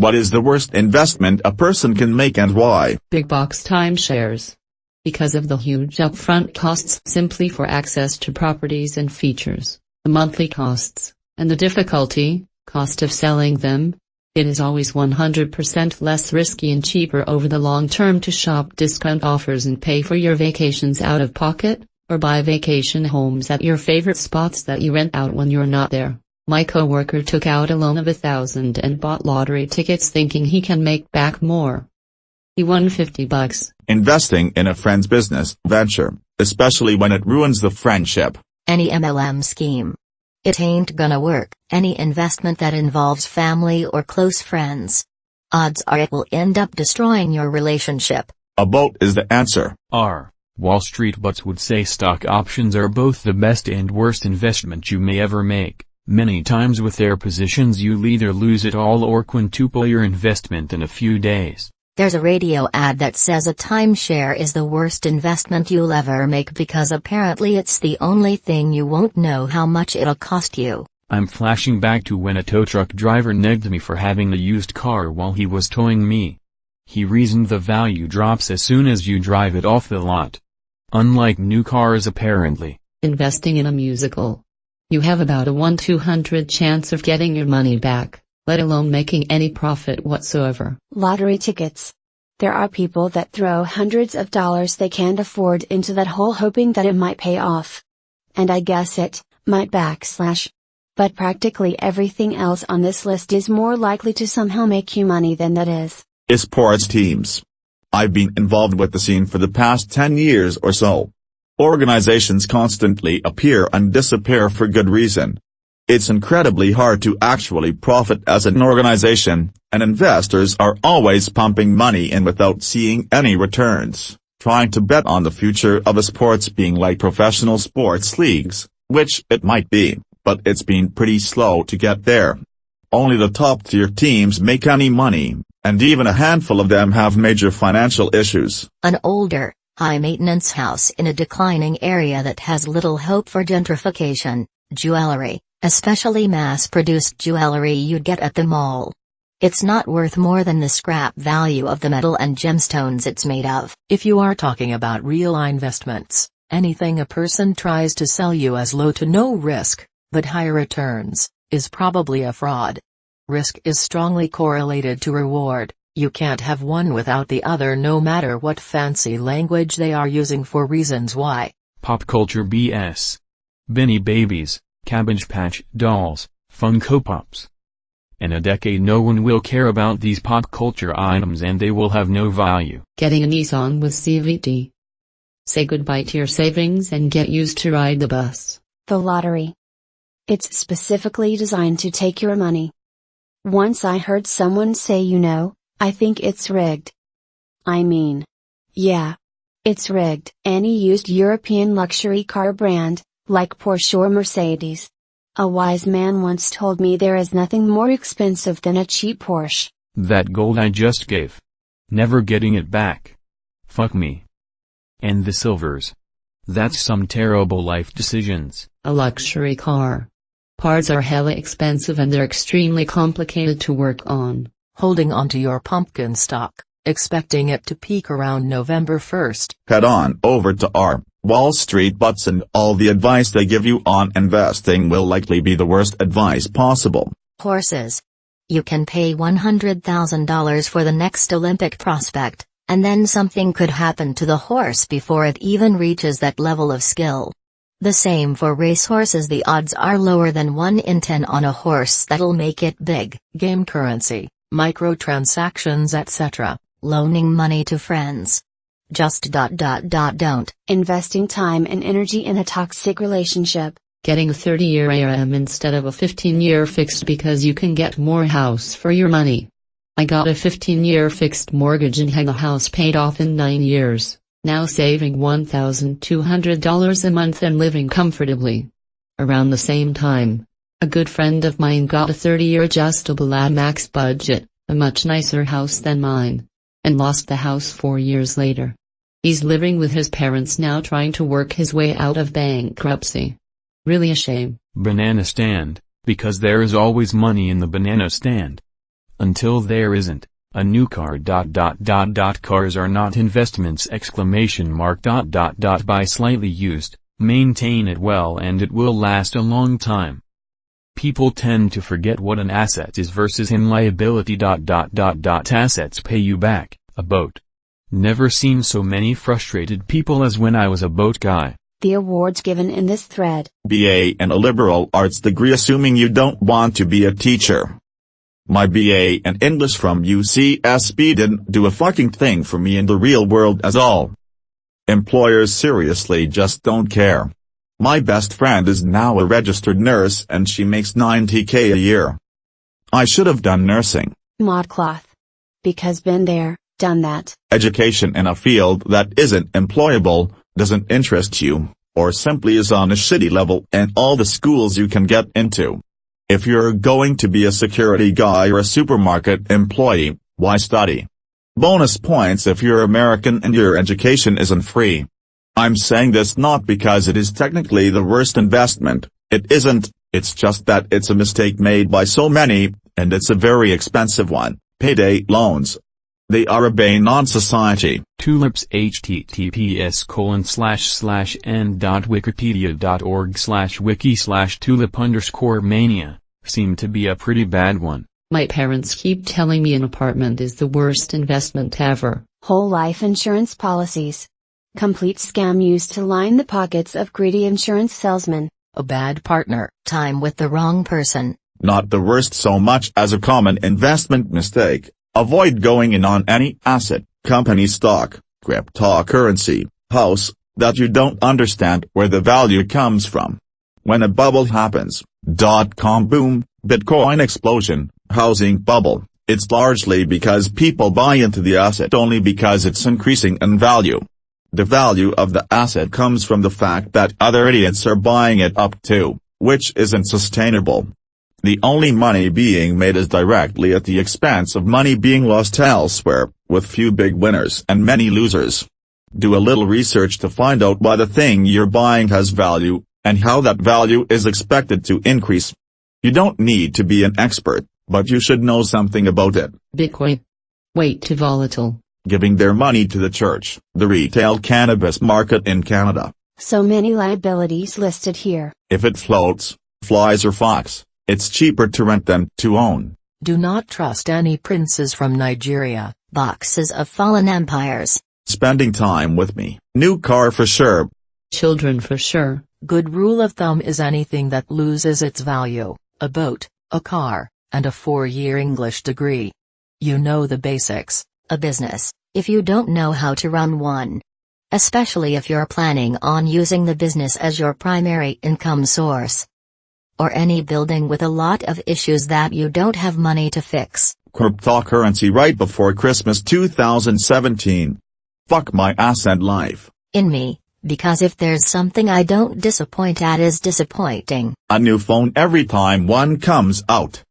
What is the worst investment a person can make and why? Big box timeshares. Because of the huge upfront costs simply for access to properties and features, the monthly costs, and the difficulty, cost of selling them, it is always 100% less risky and cheaper over the long term to shop discount offers and pay for your vacations out of pocket, or buy vacation homes at your favorite spots that you rent out when you're not there. My coworker took out a loan of $1,000 and bought lottery tickets thinking he can make back more. He won $50. Investing in a friend's business venture, especially when it ruins the friendship. Any MLM scheme. It ain't gonna work. Any investment that involves family or close friends. Odds are it will end up destroying your relationship. A boat is the answer. Wall Street butts would say stock options are both the best and worst investment you may ever make. Many times with their positions you'll either lose it all or quintuple your investment in a few days. There's a radio ad that says a timeshare is the worst investment you'll ever make because apparently it's the only thing you won't know how much it'll cost you. I'm flashing back to when a tow truck driver negged me for having a used car while he was towing me. He reasoned the value drops as soon as you drive it off the lot. Unlike new cars apparently. Investing in a musical. You have about a 1/200 chance of getting your money back, let alone making any profit whatsoever. Lottery tickets. There are people that throw hundreds of dollars they can't afford into that hole hoping that it might pay off. And I guess it might backslash. But practically everything else on this list is more likely to somehow make you money than that is. Sports teams. I've been involved with the scene for the past 10 years or so. Organizations constantly appear and disappear for good reason. It's incredibly hard to actually profit as an organization, and investors are always pumping money in without seeing any returns, trying to bet on the future of a sports being like professional sports leagues, which it might be, but it's been pretty slow to get there. Only the top-tier teams make any money, and even a handful of them have major financial issues. An older, high-maintenance house in a declining area that has little hope for gentrification, jewelry, especially mass-produced jewelry you'd get at the mall. It's not worth more than the scrap value of the metal and gemstones it's made of. If you are talking about real investments, anything a person tries to sell you as low to no risk, but high returns, is probably a fraud. Risk is strongly correlated to reward. You can't have one without the other no matter what fancy language they are using for reasons why. Pop culture BS. Beanie Babies, Cabbage Patch Dolls, Funko Pops. In a decade no one will care about these pop culture items and they will have no value. Getting a Nissan with CVT. Say goodbye to your savings and get used to ride the bus. The lottery. It's specifically designed to take your money. Once I heard someone say I think it's rigged. I mean, yeah. It's rigged. Any used European luxury car brand, like Porsche or Mercedes. A wise man once told me there is nothing more expensive than a cheap Porsche. That gold I just gave. Never getting it back. Fuck me. And the silvers. That's some terrible life decisions. A luxury car. Parts are hella expensive and they're extremely complicated to work on. Holding onto your pumpkin stock, expecting it to peak around November 1st. Head on over to our Wall Street butts and all the advice they give you on investing will likely be the worst advice possible. Horses. You can pay $100,000 for the next Olympic prospect, and then something could happen to the horse before it even reaches that level of skill. The same for racehorses. The odds are lower than 1 in 10 on a horse that'll make it big. Game currency, microtransactions etc. Loaning money to friends. Just don't. Investing time and energy in a toxic relationship. Getting a 30-year ARM instead of a 15-year fixed because you can get more house for your money. I got a 15-year fixed mortgage and had the house paid off in 9 years. Now saving $1,200 a month and living comfortably. Around the same time, a good friend of mine got a 30-year adjustable at max budget, a much nicer house than mine, and lost the house 4 years later. He's living with his parents now trying to work his way out of bankruptcy. Really a shame. Banana stand, because there is always money in the banana stand. Until there isn't, a new car. Cars are not investments! Buy slightly used, maintain it well and it will last a long time. People tend to forget what an asset is versus an liability. Assets pay you back, a boat. Never seen so many frustrated people as when I was a boat guy. The awards given in this thread. BA and a liberal arts degree, assuming you don't want to be a teacher. My BA in English from UCSB didn't do a fucking thing for me in the real world at all. Employers seriously just don't care. My best friend is now a registered nurse and she makes $90K a year. I should have done nursing. ModCloth. Because been there, done that. Education in a field that isn't employable, doesn't interest you, or simply is on a shitty level in all the schools you can get into. If you're going to be a security guy or a supermarket employee, why study? Bonus points if you're American and your education isn't free. I'm saying this not because it is technically the worst investment, it isn't, it's just that it's a mistake made by so many, and it's a very expensive one. Payday loans. They are a bane on society. Tulips. https://n.wikipedia.org/wiki/tulip_mania, seem to be a pretty bad one. My parents keep telling me an apartment is the worst investment ever. Whole life insurance policies. Complete scam used to line the pockets of greedy insurance salesmen. A bad partner. Time with the wrong person. Not the worst so much as a common investment mistake. Avoid going in on any asset, company stock, cryptocurrency, house, that you don't understand where the value comes from. When a bubble happens, .com boom, Bitcoin explosion, housing bubble, it's largely because people buy into the asset only because it's increasing in value. The value of the asset comes from the fact that other idiots are buying it up too, which isn't sustainable. The only money being made is directly at the expense of money being lost elsewhere, with few big winners and many losers. Do a little research to find out why the thing you're buying has value, and how that value is expected to increase. You don't need to be an expert, but you should know something about it. Bitcoin. Way too volatile. Giving their money to the church, the retail cannabis market in Canada. So many liabilities listed here. If it floats, flies or fox, it's cheaper to rent than to own. Do not trust any princes from Nigeria. Boxes of fallen empires. Spending time with me. New car for sure. Children for sure. Good rule of thumb is anything that loses its value, a boat, a car, and a 4-year English degree. You know the basics. A business, if you don't know how to run one. Especially if you're planning on using the business as your primary income source. Or any building with a lot of issues that you don't have money to fix. Cryptocurrency right before Christmas 2017. Fuck my ass and life. In me, because if there's something I don't disappoint at is disappointing. A new phone every time one comes out.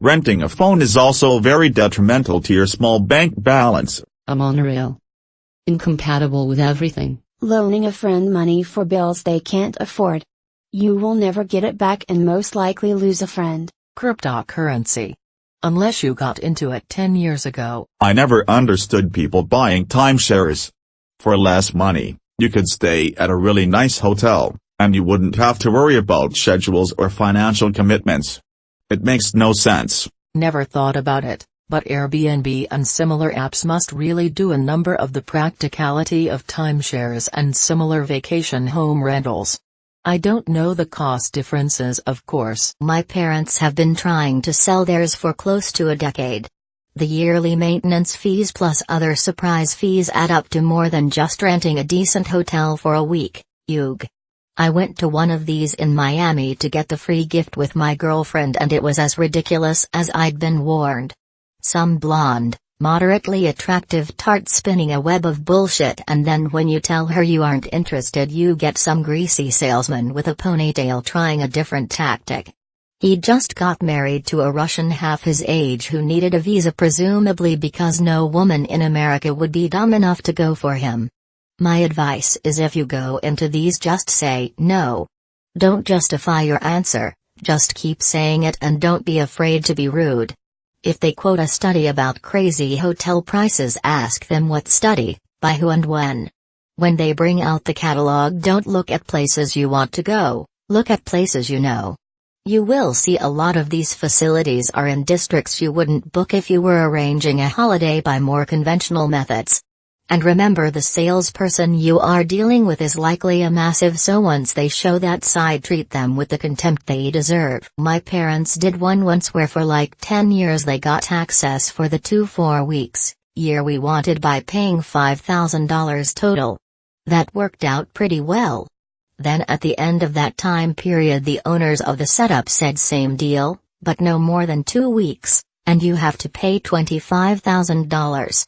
Renting a phone is also very detrimental to your small bank balance. A monorail. Incompatible with everything. Loaning a friend money for bills they can't afford. You will never get it back and most likely lose a friend. Cryptocurrency. Unless you got into it 10 years ago. I never understood people buying timeshares. For less money, you could stay at a really nice hotel, and you wouldn't have to worry about schedules or financial commitments. It makes no sense. Never thought about it, but Airbnb and similar apps must really do a number of the practicality of timeshares and similar vacation home rentals. I don't know the cost differences, of course. My parents have been trying to sell theirs for close to a decade. The yearly maintenance fees plus other surprise fees add up to more than just renting a decent hotel for a week. Ugh. I went to one of these in Miami to get the free gift with my girlfriend and it was as ridiculous as I'd been warned. Some blonde, moderately attractive tart spinning a web of bullshit, and then when you tell her you aren't interested you get some greasy salesman with a ponytail trying a different tactic. He just got married to a Russian half his age who needed a visa presumably because no woman in America would be dumb enough to go for him. My advice is if you go into these just say no. Don't justify your answer, just keep saying it and don't be afraid to be rude. If they quote a study about crazy hotel prices, ask them what study, by who and when. When they bring out the catalog, don't look at places you want to go, look at places you know. You will see a lot of these facilities are in districts you wouldn't book if you were arranging a holiday by more conventional methods. And remember, the salesperson you are dealing with is likely a massive, so once they show that side, treat them with the contempt they deserve. My parents did one once where for like 10 years they got access for the 2-4 weeks year we wanted by paying $5,000 total. That worked out pretty well. Then at the end of that time period the owners of the setup said same deal, but no more than 2 weeks, and you have to pay $25,000.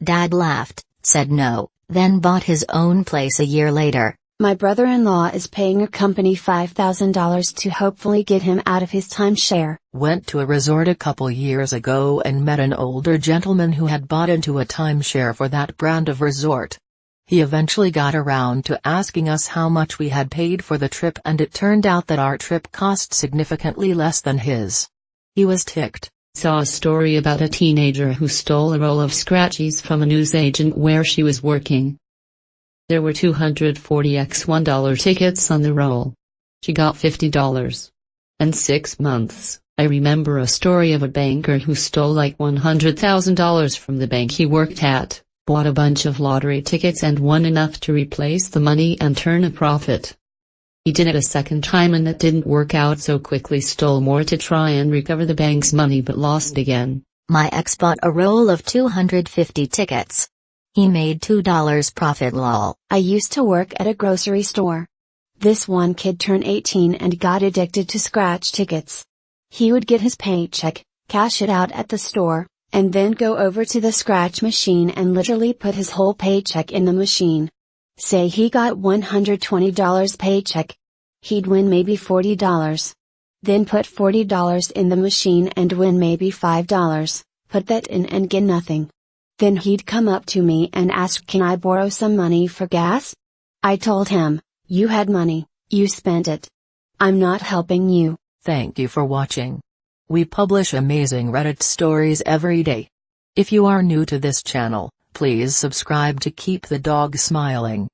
Dad laughed, said no, then bought his own place a year later. My brother-in-law is paying a company $5,000 to hopefully get him out of his timeshare. Went to a resort a couple years ago and met an older gentleman who had bought into a timeshare for that brand of resort. He eventually got around to asking us how much we had paid for the trip, and it turned out that our trip cost significantly less than his. He was ticked. Saw a story about a teenager who stole a roll of scratchies from a newsagent where she was working. There were 240 $1 tickets on the roll. She got $50. And 6 months. I remember a story of a banker who stole like $100,000 from the bank he worked at, bought a bunch of lottery tickets and won enough to replace the money and turn a profit. He did it a second time and it didn't work out, so quickly stole more to try and recover the bank's money, but lost again. My ex bought a roll of 250 tickets. He made $2 profit, lol. I used to work at a grocery store. This one kid turned 18 and got addicted to scratch tickets. He would get his paycheck, cash it out at the store, and then go over to the scratch machine and literally put his whole paycheck in the machine. Say he got $120 paycheck. He'd win maybe $40. Then put $40 in the machine and win maybe $5, put that in and get nothing. Then he'd come up to me and ask, "Can I borrow some money for gas?" I told him, "You had money, you spent it. I'm not helping you." Thank you for watching. We publish amazing Reddit stories every day. If you are new to this channel, please subscribe to keep the dog smiling.